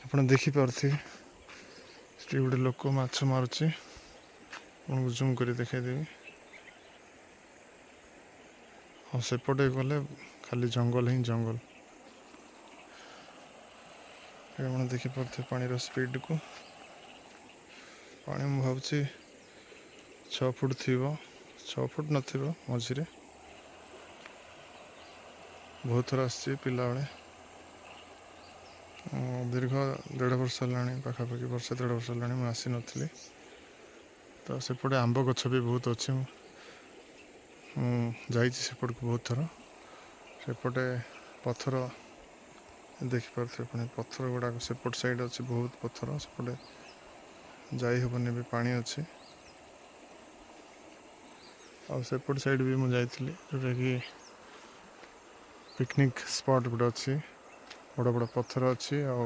ଆପଣ ଦେଖିପାରୁଥିବେ ସେଠି ଗୋଟେ ଲୋକ ମାଛ ମାରୁଛି। ଆପଣଙ୍କୁ ଜୁମ୍ କରି ଦେଖାଇଦେବି। ଆଉ ସେପଟେ ଗଲେ ଖାଲି ଜଙ୍ଗଲ ହିଁ ଜଙ୍ଗଲ। ଆପଣ ଦେଖିପାରୁଥିବେ ପାଣିର ସ୍ପିଡ଼କୁ। ପାଣି ମୁଁ ଭାବୁଛି 6 ଫୁଟ ଥିବ, 6 ଫୁଟ ନଥିବ ମଝିରେ। ବହୁତ ଥର ଆସିଛି ପିଲାବେଳେ, ଦୀର୍ଘ 1.5 ବର୍ଷ ହେଲାଣି, ପାଖାପାଖି ବର୍ଷେ 1.5 ବର୍ଷ ହେଲାଣି ମୁଁ ଆସିନଥିଲି। ତ ସେପଟେ ଆମ୍ବ ଗଛ ବି ବହୁତ ଅଛି। ମୁଁ ଯାଇଛି ସେପଟକୁ ବହୁତ ଥର। ସେପଟେ ପଥର ଦେଖିପାରୁଥିବେ ପୁଣି ପଥର ଗୁଡ଼ାକ ସେପଟ ସାଇଡ଼୍ ଅଛି, ବହୁତ ପଥର। ସେପଟେ ଯାଇ ହେବନି, ବି ପାଣି ଅଛି। ଆଉ ସେପଟ ସାଇଡ଼୍ ବି ମୁଁ ଯାଇଥିଲି, ଯେଉଁଟାକି ପିକନିକ୍ ସ୍ପଟ୍ ଗୋଟେ ଅଛି, ବଡ଼ ବଡ଼ ପଥର ଅଛି। ଆଉ